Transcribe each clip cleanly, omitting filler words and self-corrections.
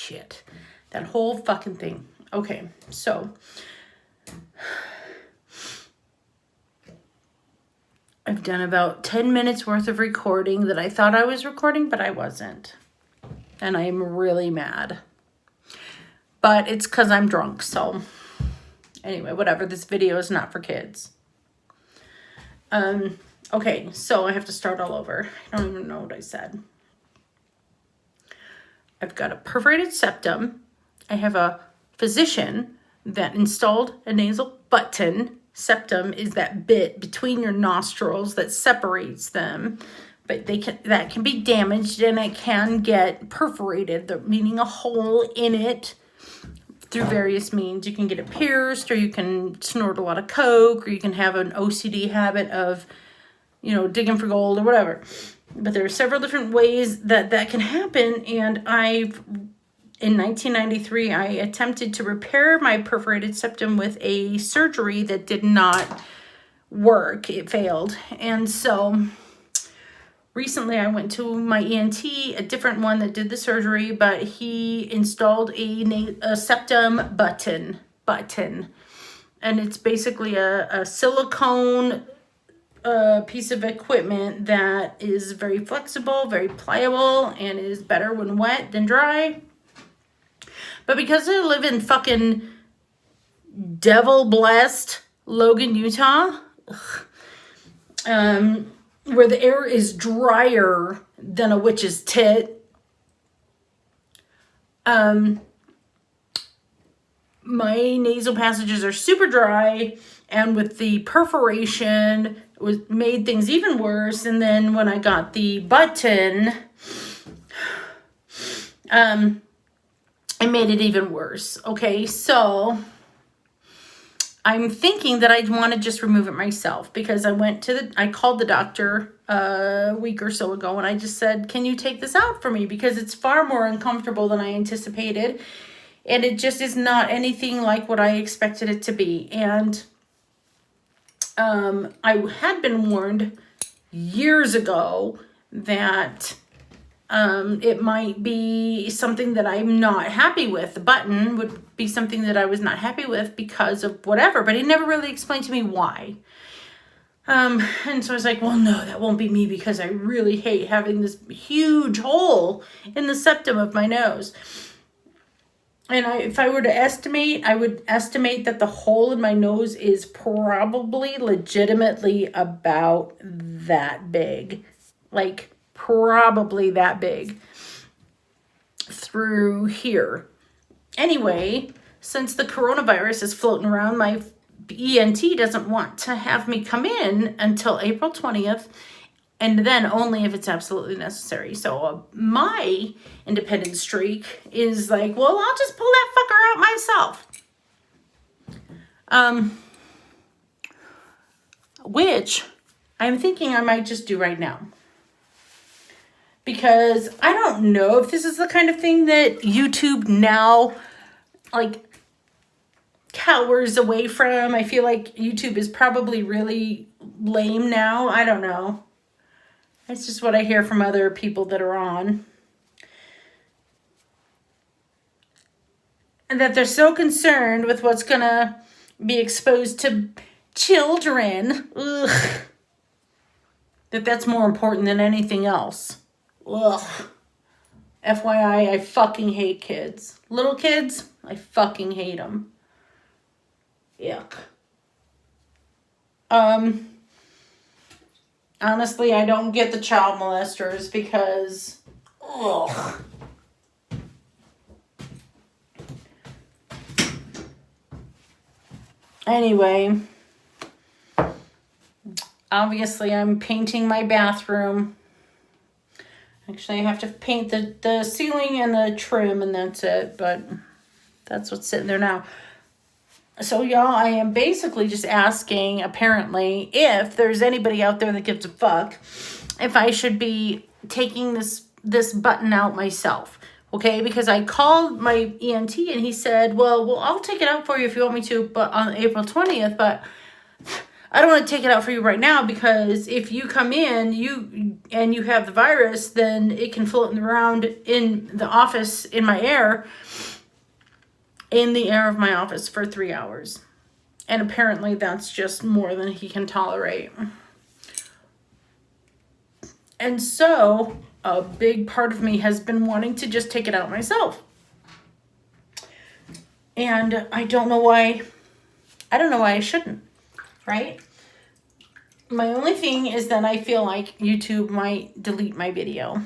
shit. That whole fucking thing. Okay, so I've done about 10 minutes worth of recording that I thought I was recording, but I wasn't. And I am really mad. But it's because I'm drunk, so anyway, whatever. This video is not for kids. Okay, so I have to start all over. I don't even know what I said. I've got a perforated septum. I have a physician that installed a nasal button. Septum is that bit between your nostrils that separates them, but that can be damaged and it can get perforated, meaning a hole in it through various means. You can get it pierced, or you can snort a lot of coke, or you can have an OCD habit of, digging for gold or whatever. But there are several different ways that can happen, and in 1993, I attempted to repair my perforated septum with a surgery that did not work. It failed. And so recently I went to my ENT, a different one that did the surgery, but he installed a septum button. And it's basically a silicone piece of equipment that is very flexible, very pliable, and is better when wet than dry. But because I live in fucking devil-blessed Logan, Utah, where the air is drier than a witch's tit, my nasal passages are super dry, and with the perforation, it made things even worse. And then when I got the button, it made it even worse. Okay, so I'm thinking that I'd want to just remove it myself, because I called the doctor a week or so ago, and I just said, can you take this out for me? Because it's far more uncomfortable than I anticipated, and it just is not anything like what I expected it to be. And I had been warned years ago that it might be something that I'm not happy with. The button would be something that I was not happy with because of whatever, but he never really explained to me why. And so I was like, well, no, that won't be me, because I really hate having this huge hole in the septum of my nose. And if I were to estimate, I would estimate that the hole in my nose is probably legitimately about that big. Like, probably that big through here. Anyway, since the coronavirus is floating around, my ENT doesn't want to have me come in until April 20th, and then only if it's absolutely necessary. So my independent streak is like, well, I'll just pull that fucker out myself. Which I'm thinking I might just do right now. Because I don't know if this is the kind of thing that YouTube now, cowers away from. I feel like YouTube is probably really lame now. I don't know. That's just what I hear from other people that are on. And that they're so concerned with what's going to be exposed to children. Ugh. That's more important than anything else. Ugh. FYI, I fucking hate kids. Little kids, I fucking hate them. Yuck. Honestly, I don't get the child molesters because, ugh. Anyway, obviously I'm painting my bathroom. Actually, I have to paint the ceiling and the trim, and that's it. But that's what's sitting there now. So, y'all, I am basically just asking, apparently, if there's anybody out there that gives a fuck, if I should be taking this button out myself. Okay? Because I called my ENT, and he said, well, I'll take it out for you if you want me to, but on April 20th. But I don't want to take it out for you right now, because if you come in, and you have the virus, then it can float around in the office, in the air of my office for 3 hours. And apparently that's just more than he can tolerate. And so a big part of me has been wanting to just take it out myself. And I don't know why I shouldn't, right? My only thing is that I feel like YouTube might delete my video.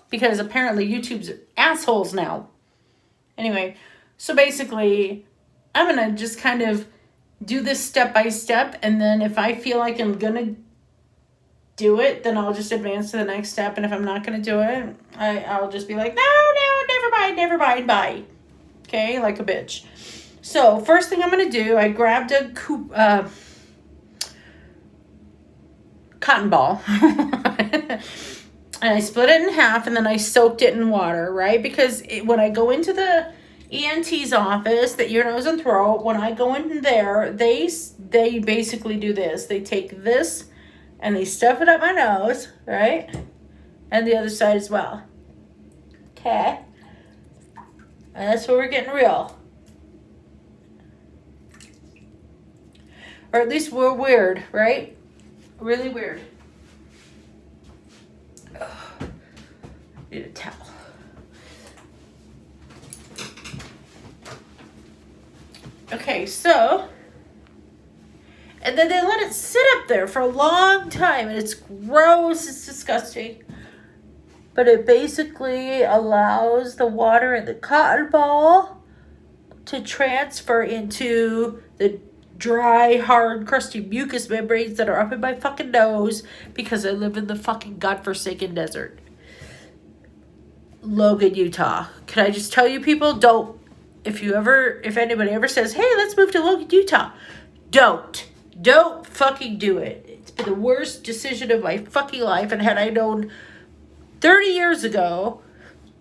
Because apparently YouTube's assholes now. Anyway, so basically, I'm going to just kind of do this step by step. And then if I feel like I'm going to do it, then I'll just advance to the next step. And if I'm not going to do it, I'll just be like, no, never mind, bye. Okay, like a bitch. So first thing I'm going to do, I grabbed a cotton ball. And I split it in half, and then I soaked it in water, right? Because when I go into the ENT's office, the ear, nose, and throat, when I go in there, they basically do this. They take this, and they stuff it up my nose, right? And the other side as well. Okay. And that's where we're getting real. Or at least we're weird, right? Really weird. Ugh. Need a towel. Okay, so, and then they let it sit up there for a long time, and it's gross, it's disgusting. But it basically allows the water in the cotton ball to transfer into the dry, hard, crusty mucous membranes that are up in my fucking nose because I live in the fucking godforsaken desert. Logan, Utah. Can I just tell you people, don't, if anybody ever says, hey, let's move to Logan, Utah, don't fucking do it. It's been the worst decision of my fucking life, and had I known 30 years ago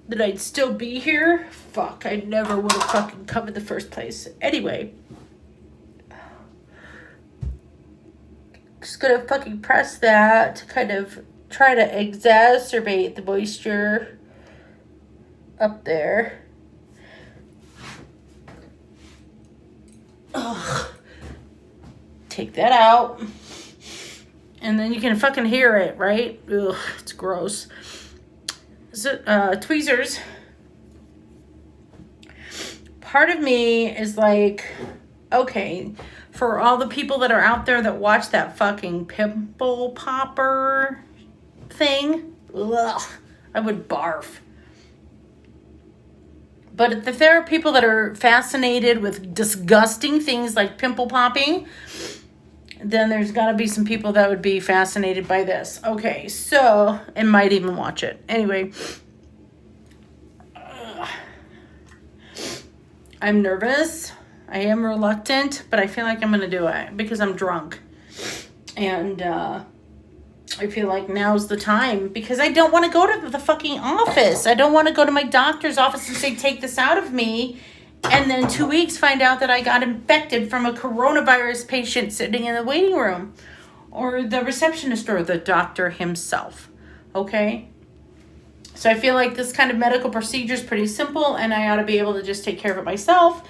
that I'd still be here, fuck, I never would have fucking come in the first place. Anyway, just gonna fucking press that to kind of try to exacerbate the moisture up there. Ugh. Take that out. And then you can fucking hear it, right? Ugh, it's gross. So, tweezers. Part of me is like, okay, for all the people that are out there that watch that fucking pimple popper thing, ugh, I would barf. But if there are people that are fascinated with disgusting things like pimple popping, then there's got to be some people that would be fascinated by this. Okay, so, and might even watch it. Anyway, I'm nervous. I am reluctant, but I feel like I'm going to do it because I'm drunk. And I feel like now's the time because I don't want to go to the fucking office. I don't want to go to my doctor's office and say, take this out of me. And then 2 weeks find out that I got infected from a coronavirus patient sitting in the waiting room. Or the receptionist or the doctor himself. Okay? So I feel like this kind of medical procedure is pretty simple and I ought to be able to just take care of it myself.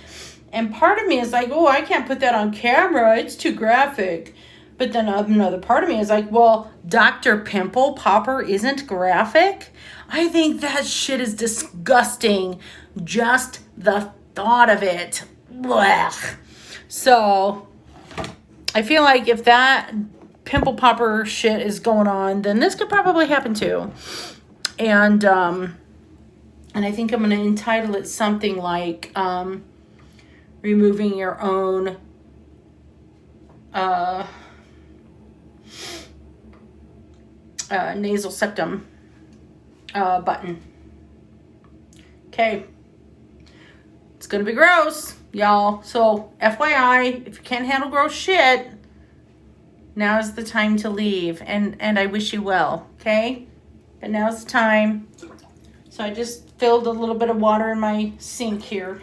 And part of me is like, oh, I can't put that on camera. It's too graphic. But then another part of me is like, well, Dr. Pimple Popper isn't graphic? I think that shit is disgusting. Just the thought of it. Blech. So I feel like if that pimple popper shit is going on, then this could probably happen too. And I think I'm going to entitle it something like removing your own nasal septum button. Okay. It's going to be gross, y'all. So, FYI, if you can't handle gross shit, now's the time to leave. And I wish you well, okay? But now's the time. So, I just filled a little bit of water in my sink here.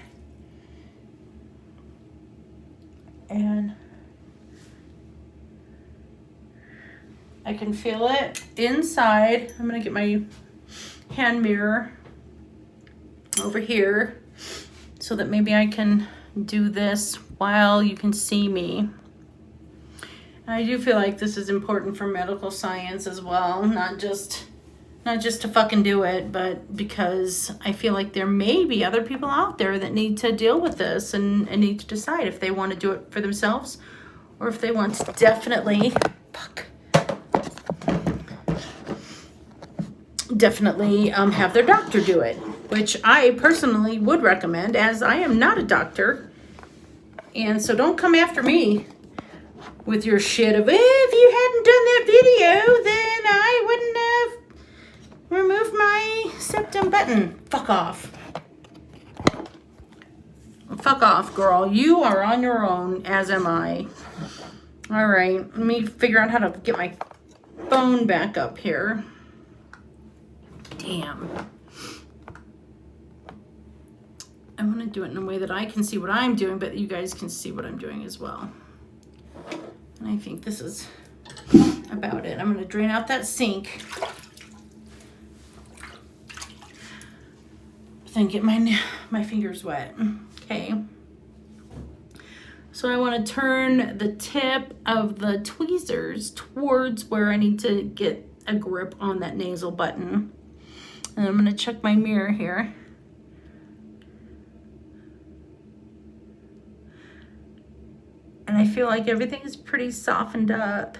And I I can feel it inside. I'm going to get my hand mirror over here so that maybe I can do this while you can see me. I do feel like this is important for medical science as well, not just to fucking do it, but because I feel like there may be other people out there that need to deal with this and need to decide if they want to do it for themselves or if they want to definitely have their doctor do it, which I personally would recommend, as I am not a doctor. And so don't come after me with your shit of, if you hadn't done that video, then I wouldn't have removed my septum button. Fuck off. Fuck off, girl. You are on your own, as am I. All right, let me figure out how to get my phone back up here. Damn. I want to do it in a way that I can see what I'm doing, but you guys can see what I'm doing as well. And I think this is about it. I'm going to drain out that sink. Then get my fingers wet. Okay. So I want to turn the tip of the tweezers towards where I need to get a grip on that nasal button. And I'm going to check my mirror here. And I feel like everything is pretty softened up.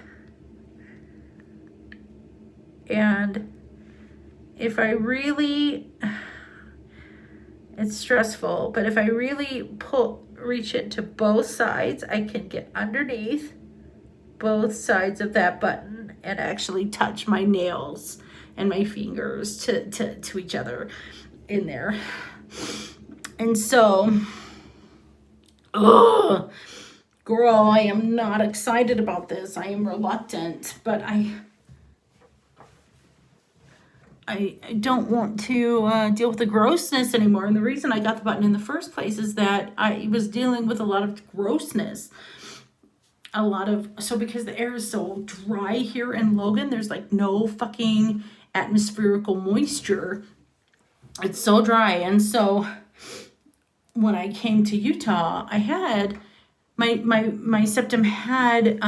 And if I really, it's stressful, but if I really reach it to both sides, I can get underneath both sides of that button and actually touch my nails and my fingers to each other in there. And so, girl, I am not excited about this. I am reluctant, but I don't want to deal with the grossness anymore. And the reason I got the button in the first place is that I was dealing with a lot of grossness. So because the air is so dry here in Logan, there's like no fucking atmospherical moisture. It's so dry. And so when I came to Utah, I had my septum had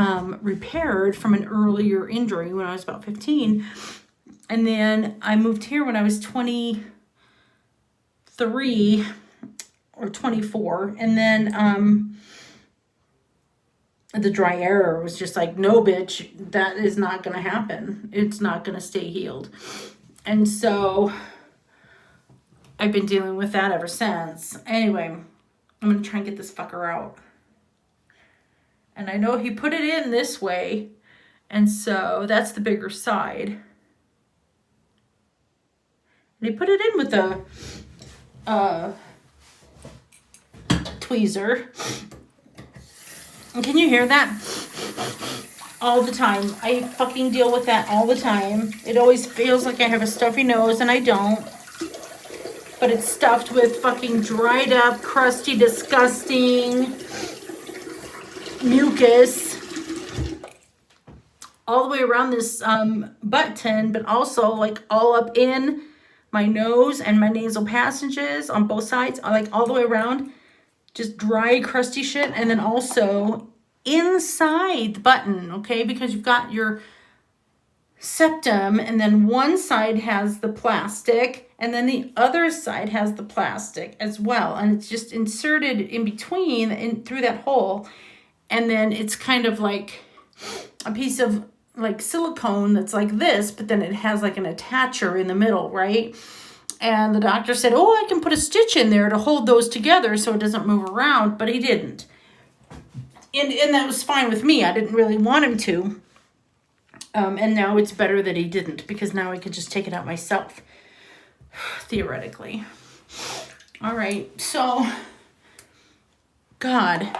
repaired from an earlier injury when I was about 15. And then I moved here when I was 23 or 24. And then the dry air was just like, no, bitch, that is not going to happen. It's not going to stay healed. And so I've been dealing with that ever since. Anyway, I'm going to try and get this fucker out. And I know he put it in this way. And so that's the bigger side. And he put it in with a tweezer. And can you hear that? All the time. I fucking deal with that all the time. It always feels like I have a stuffy nose, and I don't. But it's stuffed with fucking dried up, crusty, disgusting mucus all the way around this button, but also like all up in my nose and my nasal passages on both sides, like all the way around, just dry, crusty shit. And then also inside the button, okay, because you've got your septum, and then one side has the plastic, and then the other side has the plastic as well, and it's just inserted in between and through that hole. And then it's kind of like a piece of like silicone that's like this, but then it has like an attacher in the middle, right? And the doctor said, oh, I can put a stitch in there to hold those together so it doesn't move around, but he didn't. And that was fine with me. I didn't really want him to. And now it's better that he didn't, because now I could just take it out myself, theoretically. All right, so, God.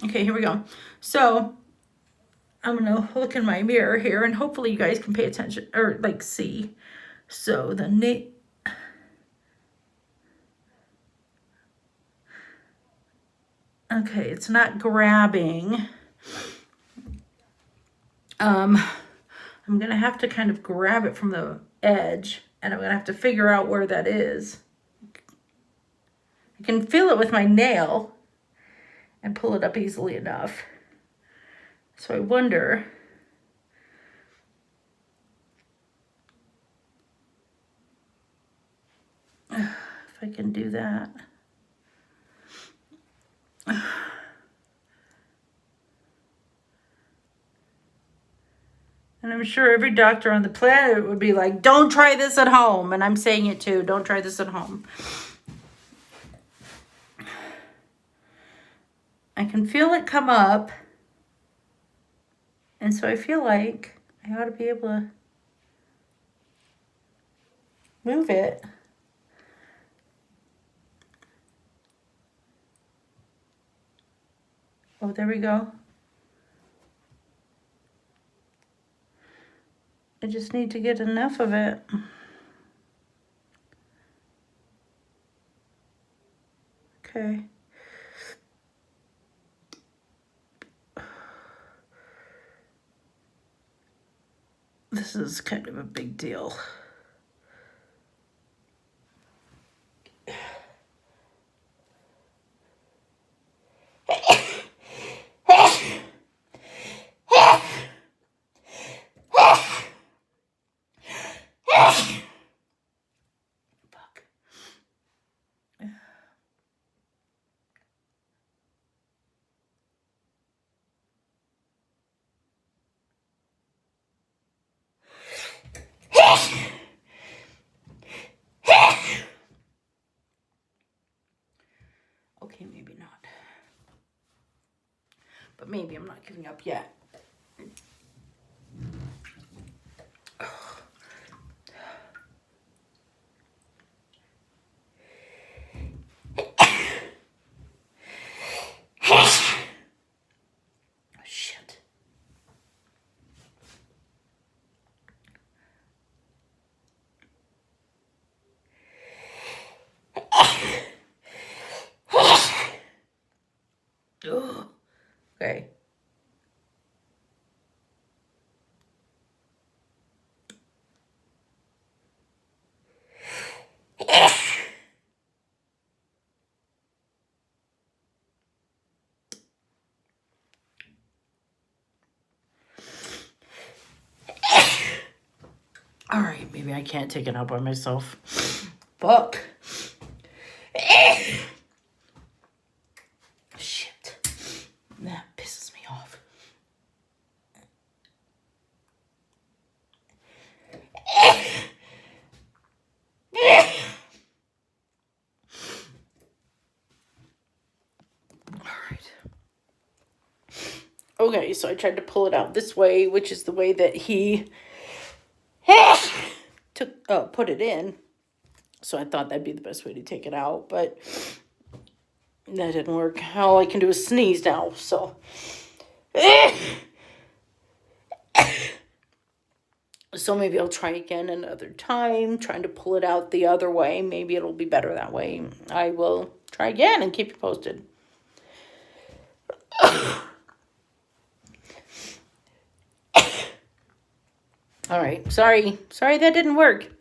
Okay, here we go. So, I'm going to look in my mirror here, and hopefully you guys can pay attention, or, like, see. So, okay, it's not grabbing. I'm going to have to kind of grab it from the edge, and I'm going to have to figure out where that is. I can feel it with my nail and pull it up easily enough. So I wonder if I can do that. And I'm sure every doctor on the planet would be like, don't try this at home. And I'm saying it too. Don't try this at home. I can feel it come up. And so I feel like I ought to be able to move it. Oh, there we go. I just need to get enough of it. Okay. This is kind of a big deal. Okay, maybe not. But maybe I'm not giving up yet. Shit. Ugh. Okay. All right, maybe I can't take it out by myself. Fuck. Shit. That pisses me off. Okay, so I tried to pull it out this way, which is the way that he put it in. So I thought that'd be the best way to take it out, but that didn't work. All I can do is sneeze now, so. So maybe I'll try again another time, trying to pull it out the other way. Maybe it'll be better that way. I will try again and keep you posted. All right. Sorry that didn't work.